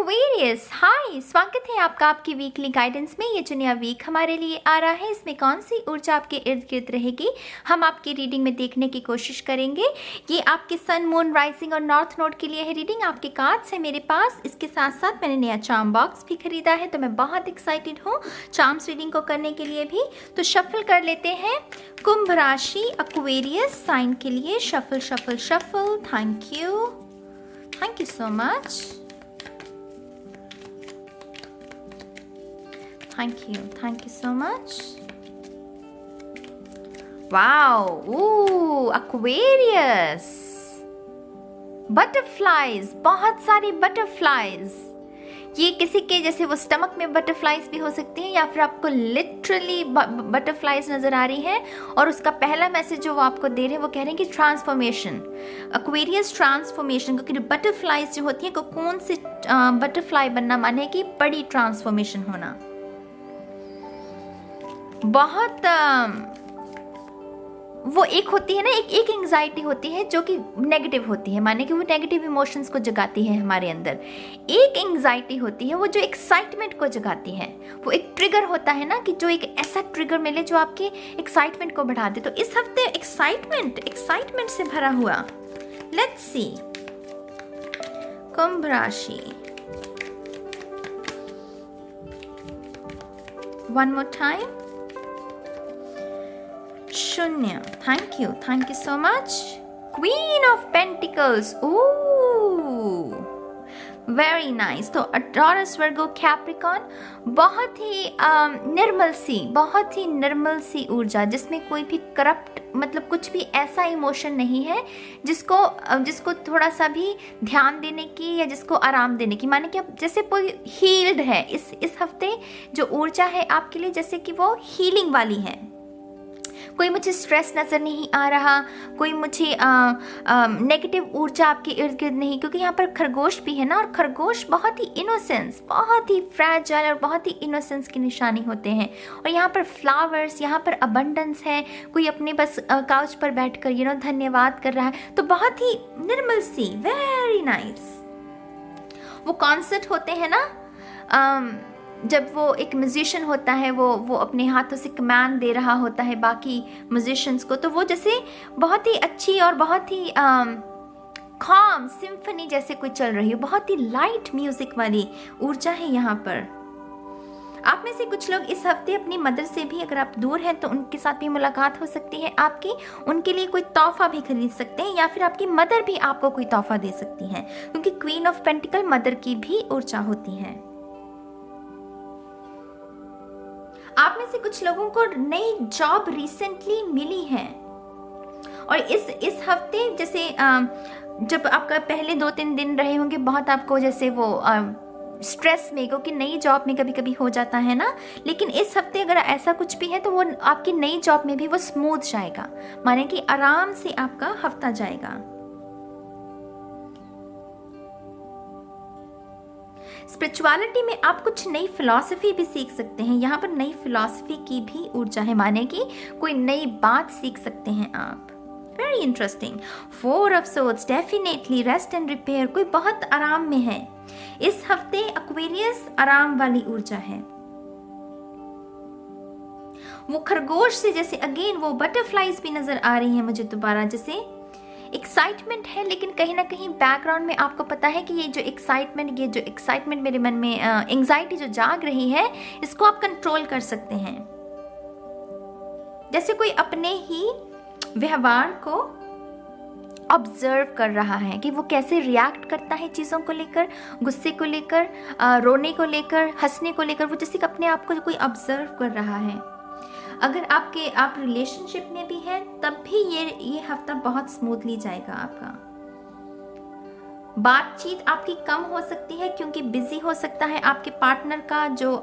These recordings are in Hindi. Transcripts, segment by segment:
एक्वेरियस, हाय, स्वागत है आपका आपकी वीकली गाइडेंस में। ये जो नया वीक हमारे लिए आ रहा है, इसमें कौन सी ऊर्जा आपके इर्द गिर्द रहेगी, हम आपकी रीडिंग में देखने की कोशिश करेंगे। ये आपके सन, मून, राइजिंग और नॉर्थ नोड के लिए है रीडिंग। आपके कार्ड्स है मेरे पास। इसके साथ साथ मैंने नया चार्म बॉक्स भी खरीदा है, तो मैं बहुत एक्साइटेड हूँ चार्म्स रीडिंग को करने के लिए भी। तो शफल कर लेते हैं कुंभ राशि एक्वेरियस साइन के लिए। Shuffle shuffle shuffle. Thank you so much. Thank you so much. Wow, ooh, Aquarius. Butterflies, बहुत सारी butterflies. ये किसी के जैसे वो स्टमक में बटरफ्लाइज भी हो सकती हैं, या फिर आपको लिटरली बटरफ्लाइज नजर आ रही हैं। और उसका पहला मैसेज जो वो आपको दे रहे हैं, वो कह रहे हैं कि ट्रांसफॉर्मेशन, एक्वेरियस ट्रांसफॉर्मेशन। क्योंकि बटरफ्लाइज जो होती है, कौन सी बटरफ्लाई बनना माने कि बड़ी ट्रांसफॉर्मेशन होना। बहुत वो एक होती है ना, एक एंग्जाइटी होती है जो कि नेगेटिव होती है, माने कि वो नेगेटिव इमोशंस को जगाती है हमारे अंदर। एक एंग्जाइटी होती है वो जो एक्साइटमेंट को जगाती है। वो एक ट्रिगर होता है ना, कि जो एक ऐसा ट्रिगर मिले जो आपके एक्साइटमेंट को बढ़ा दे। तो इस हफ्ते एक्साइटमेंट से भरा हुआ। लेट्स सी कुंभ राशि। One more time. शून्य। Thank you so much. Queen of pentacles. Oh, very nice. तो टॉरस, वर्गो, कैप्रिकॉन, बहुत ही निर्मल सी ऊर्जा, जिसमें कोई भी करप्ट मतलब कुछ भी ऐसा इमोशन नहीं है जिसको थोड़ा सा भी ध्यान देने की या जिसको आराम देने की, माने कि आप जैसे कोई हील्ड है। इस हफ्ते जो ऊर्जा है आपके लिए, जैसे कि वो हीलिंग वाली है। कोई मुझे स्ट्रेस नज़र नहीं आ रहा, कोई मुझे नेगेटिव ऊर्जा आपके इर्द गिर्द नहीं। क्योंकि यहाँ पर खरगोश भी है ना, और खरगोश बहुत ही इनोसेंस, बहुत ही फ्रैजाइल और बहुत ही इनोसेंस की निशानी होते हैं। और यहाँ पर फ्लावर्स, यहाँ पर अबंडेंस है। कोई अपने बस काउच पर बैठकर धन्यवाद कर रहा है। तो बहुत ही निर्मल सी, वेरी नाइस। वो कॉन्सर्ट होते हैं ना, जब वो एक म्यूजिशियन होता है, वो अपने हाथों से कमांड दे रहा होता है बाकी म्यूजिशियंस को, तो वो जैसे बहुत ही अच्छी और बहुत ही calm सिम्फनी जैसे कोई चल रही हो। बहुत ही लाइट म्यूजिक वाली ऊर्जा है यहाँ पर। आप में से कुछ लोग इस हफ्ते अपनी मदर से भी, अगर आप दूर हैं तो उनके साथ भी मुलाकात हो सकती है आपकी। उनके लिए कोई तोहफा भी खरीद सकते हैं, या फिर आपकी मदर भी आपको कोई तोहफा दे सकती हैं, क्योंकि क्वीन ऑफ पेंटिकल मदर की भी ऊर्जा होती है। आप में से कुछ लोगों को नई जॉब रिसेंटली मिली है, और इस हफ्ते जैसे जब आपका पहले 2-3 दिन रहे होंगे बहुत आपको जैसे वो स्ट्रेस में, क्योंकि नई जॉब में कभी कभी हो जाता है ना। लेकिन इस हफ्ते अगर ऐसा कुछ भी है तो वो आपकी नई जॉब में भी वो स्मूथ जाएगा, माने कि आराम से आपका हफ्ता जाएगा। स्पिरिचुअलिटी में आप कुछ नई फिलॉसफी भी सीख सकते हैं। यहाँ पर नई फिलॉसफी की भी ऊर्जा है, माने कि कोई नई बात सीख सकते हैं आप। Very interesting. 4 of swords, definitely rest and repair. कोई बहुत आराम में है इस हफ्ते। एक्वेरियस आराम वाली ऊर्जा है। वो खरगोश से जैसे अगेन वो बटरफ्लाइज भी नजर आ रही है मुझे दोबारा। जैसे एक्साइटमेंट है, लेकिन कहीं ना कहीं बैकग्राउंड में आपको पता है कि ये जो एक्साइटमेंट मेरे मन में एंग्जाइटी जो जाग रही है, इसको आप कंट्रोल कर सकते हैं। जैसे कोई अपने ही व्यवहार को ऑब्जर्व कर रहा है कि वो कैसे रिएक्ट करता है चीज़ों को लेकर, गुस्से को लेकर, रोने को लेकर, हंसने को लेकर। वो जैसे अपने आप को कोई ऑब्जर्व कर रहा है। अगर आप रिलेशनशिप में भी हैं तब भी ये हफ्ता बहुत स्मूथली जाएगा आपका। बातचीत आपकी कम हो सकती है, क्योंकि बिजी हो सकता है आपके पार्टनर का जो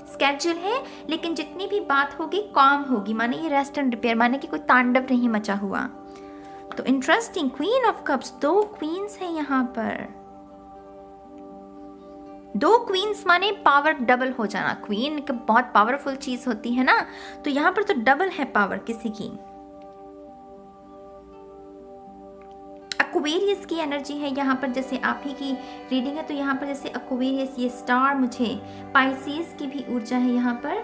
स्केड्यूल है, लेकिन जितनी भी बात होगी काम होगी, माने ये रेस्ट एंड रिपेयर, माने कि कोई तांडव नहीं मचा हुआ। तो interesting. Queen of cups, 2 queens हैं यहाँ पर। 2 क्वींस माने पावर डबल हो जाना। क्वीन एक बहुत पावरफुल चीज होती है ना, तो यहाँ पर तो डबल है पावर किसी की। एक्वेरियस की एनर्जी है यहाँ पर, जैसे आप ही की रीडिंग है तो यहाँ पर जैसे एक्वेरियस, ये स्टार, मुझे पाइसेस की भी ऊर्जा है यहाँ पर।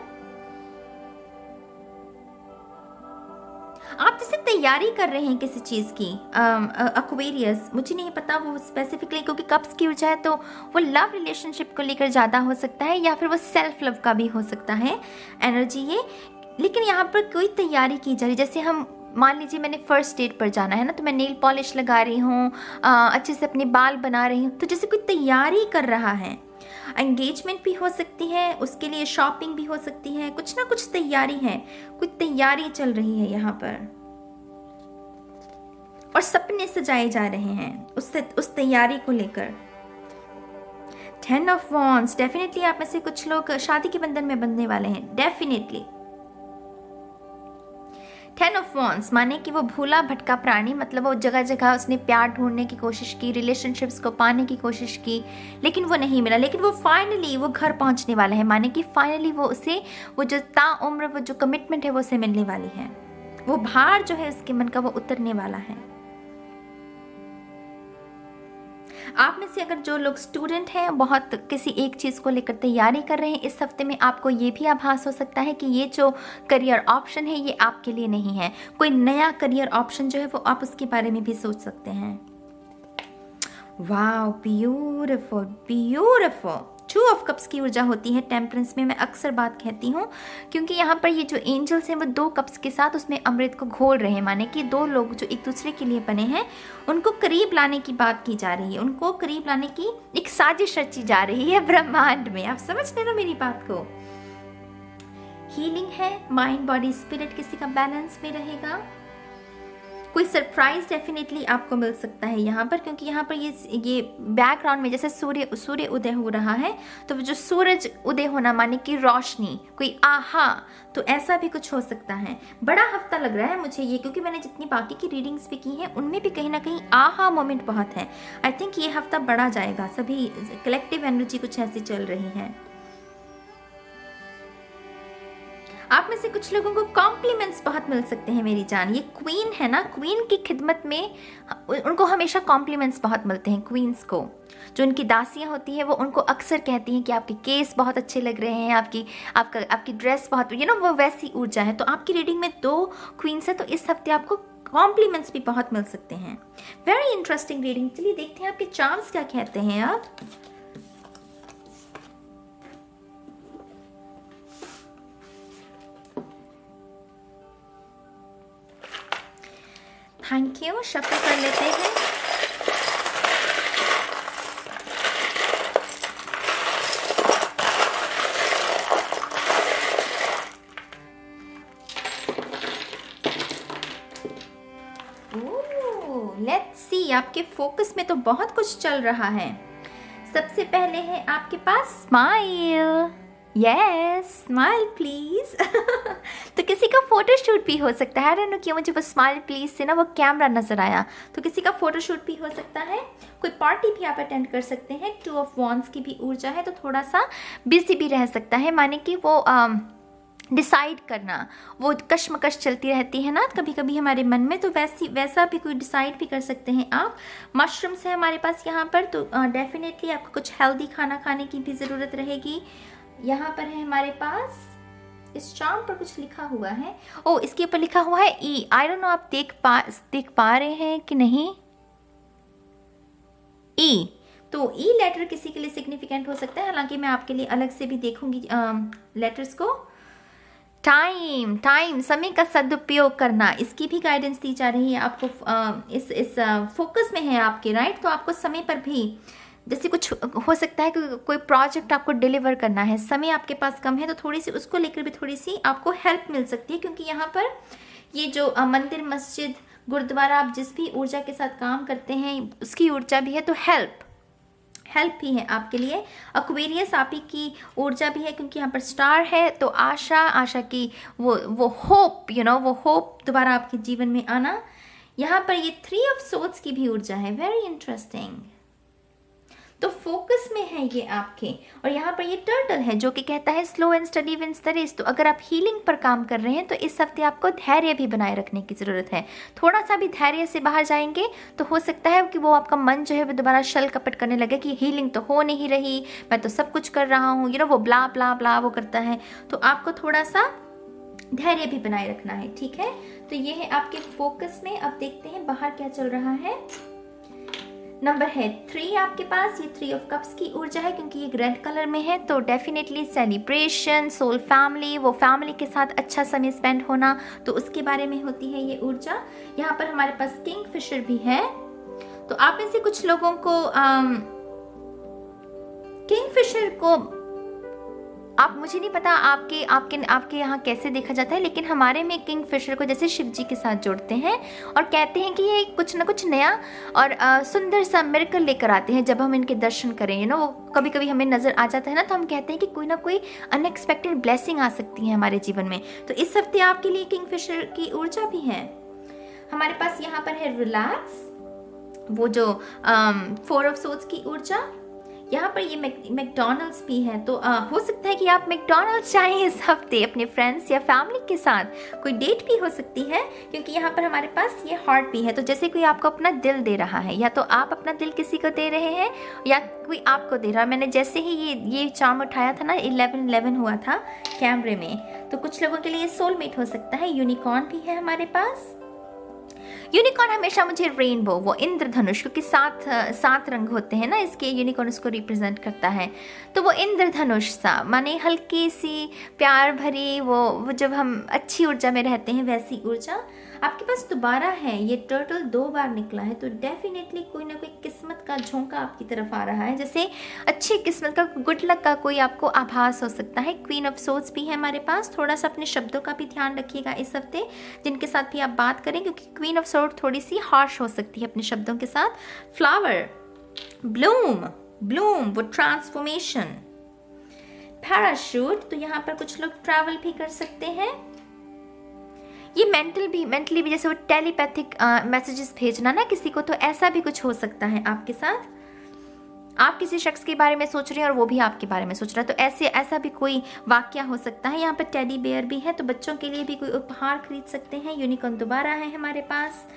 आप जैसे तैयारी कर रहे हैं किसी चीज़ की, एक्वेरियस, मुझे नहीं पता वो स्पेसिफिकली, क्योंकि कप्स की ऊर्जा है तो वो लव रिलेशनशिप को लेकर ज़्यादा हो सकता है, या फिर वो सेल्फ लव का भी हो सकता है एनर्जी ये। लेकिन यहाँ पर कोई तैयारी की जा रही, जैसे हम मान लीजिए मैंने फर्स्ट डेट पर जाना है ना, तो मैं नेल पॉलिश लगा रही हूँ, अच्छे से अपने बाल बना रही हूँ, तो जैसे कोई तैयारी कर रहा है। एंगेजमेंट भी हो सकती है, उसके लिए शॉपिंग भी हो सकती है, कुछ ना कुछ तैयारी है, कुछ तैयारी चल रही है यहाँ पर, और सपने सजाए जा रहे हैं उस तैयारी को लेकर। 10 ऑफ वॉन्ड्स, डेफिनेटली आप में से कुछ लोग शादी के बंधन में बंधने वाले हैं, डेफिनेटली। 10 ऑफ वॉन्ड्स माने कि वो भूला भटका प्राणी, मतलब वो जगह जगह उसने प्यार ढूंढने की कोशिश की, रिलेशनशिप्स को पाने की कोशिश की, लेकिन वो नहीं मिला। लेकिन वो फाइनली वो घर पहुंचने वाला है, माने कि फाइनली वो उसे, वो जो ताउम्र वो जो कमिटमेंट है वो उसे मिलने वाली है, वो भार जो है उसके मन का वो उतरने वाला है। आप में से अगर जो लोग स्टूडेंट हैं, बहुत किसी एक चीज़ को लेकर तैयारी कर रहे हैं, इस हफ्ते में आपको ये भी आभास हो सकता है कि ये जो करियर ऑप्शन है ये आपके लिए नहीं है। कोई नया करियर ऑप्शन जो है वो आप उसके बारे में भी सोच सकते हैं। Wow, beautiful beautiful. 2 of cups की ऊर्जा होती है टेम्परेंस में, मैं अक्सर बात कहती हूँ, क्योंकि यहाँ पर ये जो एंजल्स हैं वो 2 कप्स के साथ उसमें अमृत को घोल रहे हैं, माने कि 2 लोग जो एक दूसरे के लिए बने हैं उनको करीब लाने की बात की जा रही है, उनको करीब लाने की एक साजिश रची जा रही है ब्रह्मांड में। आप समझ रहे हो मेरी बात को? हीलिंग है, माइंड बॉडी स्पिरिट किसी का बैलेंस में रहेगा। कोई सरप्राइज डेफिनेटली आपको मिल सकता है यहाँ पर, क्योंकि यहाँ पर ये बैकग्राउंड में जैसे सूर्य उदय हो रहा है, तो जो सूरज उदय होना माने कि रोशनी, कोई आहा, तो ऐसा भी कुछ हो सकता है। बड़ा हफ्ता लग रहा है मुझे ये, क्योंकि मैंने जितनी बाकी की रीडिंग्स भी की हैं उनमें भी कहीं ना कहीं आहा मोमेंट बहुत है। आई थिंक ये हफ्ता बढ़ा जाएगा, सभी कलेक्टिव एनर्जी कुछ ऐसी चल रही है। आप में से कुछ लोगों को कॉम्प्लीमेंट्स बहुत मिल सकते हैं मेरी जान। ये क्वीन है ना, क्वीन की खिदमत में उनको हमेशा कॉम्प्लीमेंट्स बहुत मिलते हैं। क्वींस को, जो उनकी दासियां होती हैं, वो उनको अक्सर कहती हैं कि आपके केस बहुत अच्छे लग रहे हैं, आपकी ड्रेस बहुत, वो वैसी ऊर्जा है। तो आपकी रीडिंग में 2 क्वींस है, तो इस हफ्ते आपको कॉम्प्लीमेंट्स भी बहुत मिल सकते हैं। Very interesting reading. चलिए देखते हैं आपके चार्म्स क्या कहते हैं आप। Thank you. शफल कर लेते हैं। लेट्स सी, आपके फोकस में तो बहुत कुछ चल रहा है। सबसे पहले है आपके पास स्माइल। Yes, smile please. तो किसी का फोटोशूट भी हो सकता है। आई डोंट नो क्यों मुझे वो स्माइल प्लीज से ना वो कैमरा नजर आया। तो किसी का फोटोशूट भी हो सकता है, कोई पार्टी भी आप अटेंड कर सकते हैं। 2 ऑफ वॉन्ड्स की भी ऊर्जा है, तो थोड़ा सा बिजी भी रह सकता है, माने कि वो डिसाइड करना, वो कश्मकश चलती रहती है ना कभी कभी हमारे मन में, तो वैसा भी कोई डिसाइड भी कर सकते हैं आप। मशरूम्स है हमारे पास यहाँ पर, तो डेफिनेटली आपको कुछ हेल्दी खाना खाने की भी ज़रूरत रहेगी। यहाँ पर है हमारे पास, इस चार्म पर कुछ लिखा हुआ है। ओ, इसके ऊपर लिखा हुआ है ई। आई डोंट नो आप देख पा रहे हैं कि नहीं। ई, तो ई लेटर किसी के लिए सिग्निफिकेंट हो सकता है, हालांकि मैं आपके लिए अलग से भी देखूंगी लेटर्स को। टाइम, समय का सदुपयोग करना, इसकी भी गाइडेंस दी जा रही है आपको। इस फोकस में है आपके, राइट। तो आपको समय पर भी, जैसे कुछ हो सकता है कि कोई प्रोजेक्ट आपको डिलीवर करना है, समय आपके पास कम है, तो थोड़ी सी उसको लेकर भी थोड़ी सी आपको हेल्प मिल सकती है, क्योंकि यहाँ पर ये जो मंदिर, मस्जिद, गुरुद्वारा, आप जिस भी ऊर्जा के साथ काम करते हैं उसकी ऊर्जा भी है, तो हेल्प भी है आपके लिए। एक्वेरियस आप ही की ऊर्जा भी है, क्योंकि यहाँ पर स्टार है, तो आशा की वो होप, वो होप दोबारा आपके जीवन में आना। यहाँ पर ये 3 ऑफ सोर्ड्स की भी ऊर्जा है। Very interesting. तो फोकस में है ये आपके। और यहाँ पर ये टर्टल है जो कि कहता है slow and steady wins the race. तो अगर आप हीलिंग पर काम कर रहे हैं तो इस हफ्ते आपको धैर्य भी बनाए रखने की ज़रूरत है। थोड़ा सा भी धैर्य से बाहर जाएंगे तो हो सकता है कि वो आपका मन जो है वो दोबारा छल कपट करने लगे कि हीलिंग तो हो नहीं रही, मैं तो सब कुछ कर रहा हूँ, वो ब्ला ब्ला ब्ला वो करता है। तो आपको थोड़ा सा धैर्य भी बनाए रखना है, ठीक है। तो ये है आपके फोकस में। अब देखते हैं बाहर क्या चल रहा है। नंबर है 3 आपके पास। ये 3 ऑफ कप्स की ऊर्जा है क्योंकि ये रेड कलर में है। तो डेफिनेटली सेलिब्रेशन, सोल फैमिली, वो फैमिली के साथ अच्छा समय स्पेंड होना, तो उसके बारे में होती है ये ऊर्जा। यहाँ पर हमारे पास किंग फिशर भी है। तो आप में से कुछ लोगों को किंग फिशर को आप, मुझे नहीं पता आपके आपके आपके यहाँ कैसे देखा जाता है, लेकिन हमारे में किंग फिशर को जैसे शिव जी के साथ जोड़ते हैं और कहते हैं कि ये कुछ ना कुछ नया और सुंदर सा मिरेकल लेकर आते हैं जब हम इनके दर्शन करें। वो कभी कभी हमें नज़र आ जाता है ना, तो हम कहते हैं कि कोई ना कोई अनएक्सपेक्टेड ब्लेसिंग आ सकती है हमारे जीवन में। तो इस हफ्ते आपके लिए किंग फिशर की ऊर्जा भी है। हमारे पास यहाँ पर है रिलैक्स, वो जो 4 ऑफ सोर्ड्स की ऊर्जा। यहाँ पर ये मैकडॉनल्ड्स भी है। तो हो सकता है कि आप मैकडॉनल्ड्स चाहें इस हफ्ते अपने फ्रेंड्स या फैमिली के साथ। कोई डेट भी हो सकती है क्योंकि यहाँ पर हमारे पास ये हार्ट भी है। तो जैसे कोई आपको अपना दिल दे रहा है, या तो आप अपना दिल किसी को दे रहे हैं या कोई आपको दे रहा है। मैंने जैसे ही ये चार्म उठाया था ना, 11-11 हुआ था कैमरे में। तो कुछ लोगों के लिए सोलमेट हो सकता है। यूनिकॉर्न भी है हमारे पास। यूनिकॉर्न हमेशा मुझे रेनबो, वो इंद्रधनुष, क्योंकि 7 रंग होते हैं ना इसके, यूनिकॉर्न उसको रिप्रेजेंट करता है। तो वो इंद्रधनुष सा, माने हल्की सी प्यार भरी, वो जब हम अच्छी ऊर्जा में रहते हैं वैसी ऊर्जा आपके पास दोबारा है। ये टर्टल 2 बार निकला है, तो डेफिनेटली कोई ना कोई किस्मत का झोंका आपकी तरफ आ रहा है, जैसे अच्छी किस्मत का, गुड लक का कोई आपको आभास हो सकता है। क्वीन ऑफ सोर्ड्स भी है हमारे पास। थोड़ा सा अपने शब्दों का भी ध्यान रखिएगा इस हफ्ते, जिनके साथ भी आप बात करें, क्योंकि क्वीन ऑफ सोर्ड थोड़ी सी हार्श हो सकती है अपने शब्दों के साथ। फ्लावर, ब्लूम, वो ट्रांसफॉर्मेशन। पैराशूट, तो यहाँ पर कुछ लोग ट्रैवल भी कर सकते हैं। ये मेंटली भी जैसे वो टेलीपैथिक मैसेजेस भेजना ना किसी को, तो ऐसा भी कुछ हो सकता है आपके साथ। आप किसी शख्स के बारे में सोच रहे हैं और वो भी आपके बारे में सोच रहा है, तो ऐसा भी कोई वाक्य हो सकता है। यहाँ पर टेडी बेयर भी है, तो बच्चों के लिए भी कोई उपहार खरीद सकते हैं। यूनिकॉर्न दोबारा है हमारे पास।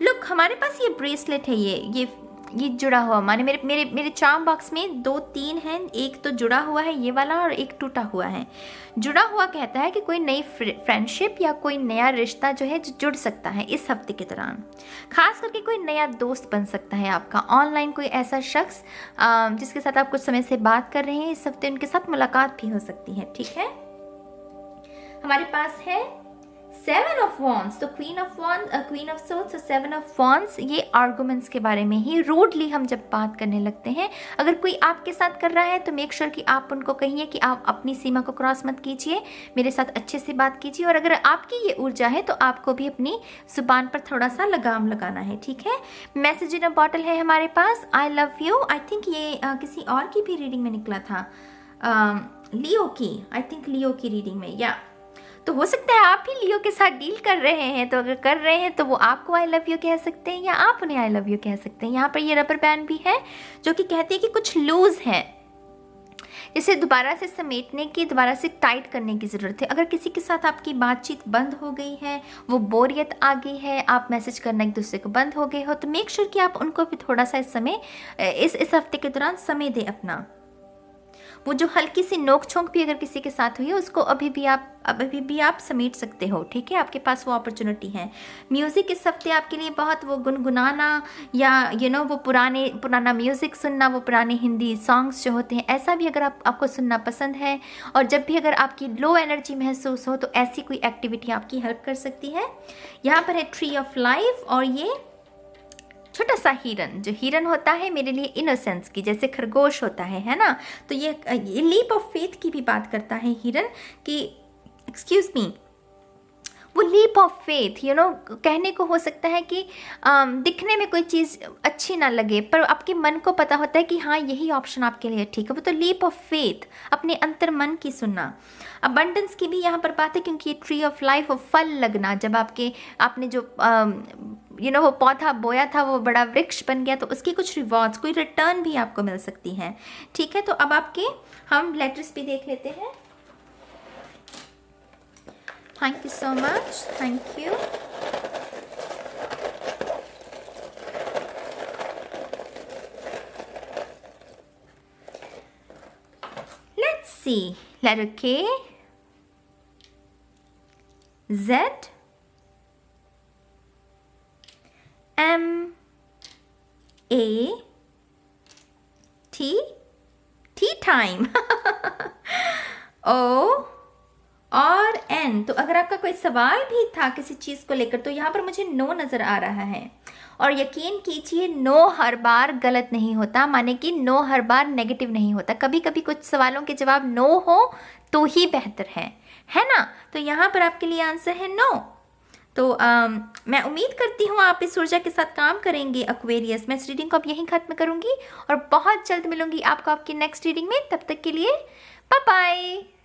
लुक, हमारे पास ये ब्रेसलेट है, ये जुड़ा हुआ, माने मेरे चार्म बॉक्स में 2-3 हैं। एक तो जुड़ा हुआ है ये वाला और एक टूटा हुआ है। जुड़ा हुआ कहता है कि कोई नई फ्रेंडशिप या कोई नया रिश्ता जो है जुड़ सकता है इस हफ्ते के दौरान। खास करके कोई नया दोस्त बन सकता है आपका। ऑनलाइन कोई ऐसा शख्स जिसके साथ आप कुछ समय से बात कर रहे हैं, इस हफ्ते उनके साथ मुलाकात भी हो सकती है, ठीक है। हमारे पास है 7 ऑफ वॉन्ड्स, तो क्वीन ऑफ सोर्ड्स और 7 ऑफ वॉन्ड्स, ये आर्गुमेंट्स के बारे में ही रूडली हम जब बात करने लगते हैं। अगर कोई आपके साथ कर रहा है तो मेक श्योर कि आप उनको कहिए कि आप अपनी सीमा को क्रॉस मत कीजिए, मेरे साथ अच्छे से बात कीजिए। और अगर आपकी ये ऊर्जा है तो आपको भी अपनी जुबान पर थोड़ा सा लगाम लगाना है, ठीक है। मैसेज इन अ बॉटल है हमारे पास, I love you. I think ये किसी और की भी रीडिंग में निकला था, लियो की रीडिंग में, या तो हो सकता है आप ही लियो के साथ डील कर रहे हैं। तो अगर कर रहे हैं तो वो आपको आई लव यू कह सकते हैं या आप उन्हें आई लव यू कह सकते हैं। यहाँ पर ये रबर बैंड भी है जो कि कहते हैं कि कुछ लूज है, इसे दोबारा से समेटने की, दोबारा से टाइट करने की ज़रूरत है। अगर किसी के साथ आपकी बातचीत बंद हो गई है, वो बोरियत आ गई है, आप मैसेज करना एक दूसरे को बंद हो गए हो, तो मेक श्योर कि आप उनको भी थोड़ा सा इस समय इस हफ्ते के दौरान समय दें अपना। वो जो हल्की सी नोक झोंक भी अगर किसी के साथ हुई है उसको अभी भी आप समेट सकते हो, ठीक है। आपके पास वो अपॉर्चुनिटी है। म्यूज़िक इस हफ्ते आपके लिए बहुत, वो गुनगुनाना या वो पुराना म्यूज़िक सुनना, वो पुराने हिंदी सॉन्ग्स जो होते हैं, ऐसा भी अगर आपको सुनना पसंद है, और जब भी अगर आपकी लो एनर्जी महसूस हो तो ऐसी कोई एक्टिविटी आपकी हेल्प कर सकती है। यहाँ पर है ट्री ऑफ लाइफ, और ये छोटा सा हिरन, जो हिरन होता है मेरे लिए इनोसेंस की, जैसे खरगोश होता है ना, तो ये लीप ऑफ फेथ की भी बात करता है हिरन की, एक्सक्यूज मी, वो लीप ऑफ फेथ, कहने को हो सकता है कि दिखने में कोई चीज़ अच्छी ना लगे पर आपके मन को पता होता है कि हाँ यही ऑप्शन आपके लिए ठीक है, वो तो लीप ऑफ फेथ, अपने अंतर मन की सुनना। अबंडेंस की भी यहाँ पर बात है क्योंकि ये ट्री ऑफ लाइफ, और फल लगना, जब आपने जो वो पौधा बोया था वो बड़ा वृक्ष बन गया, तो उसकी कुछ रिवॉर्ड्स, कोई रिटर्न भी आपको मिल सकती है। ठीक है, तो अब आपके हम लेटर्स भी देख लेते हैं। Thank you so much, thank you. Let's see, letter K, Z, M, A, T, T time O और N। तो अगर आपका कोई सवाल भी था किसी चीज़ को लेकर, तो यहाँ पर मुझे नो नज़र आ रहा है। और यकीन कीजिए, नो हर बार गलत नहीं होता, माने कि नो हर बार नेगेटिव नहीं होता। कभी कभी कुछ सवालों के जवाब नो हो तो ही बेहतर है ना। तो यहाँ पर आपके लिए आंसर है नो। तो मैं उम्मीद करती हूँ आप इस ऊर्जा के साथ काम करेंगे एक्वेरियस। मैं इस रीडिंग को अब यहीं ख़त्म करूँगी और बहुत जल्द मिलूंगी आपको आपकी नेक्स्ट रीडिंग में। तब तक के लिए बाय बाय।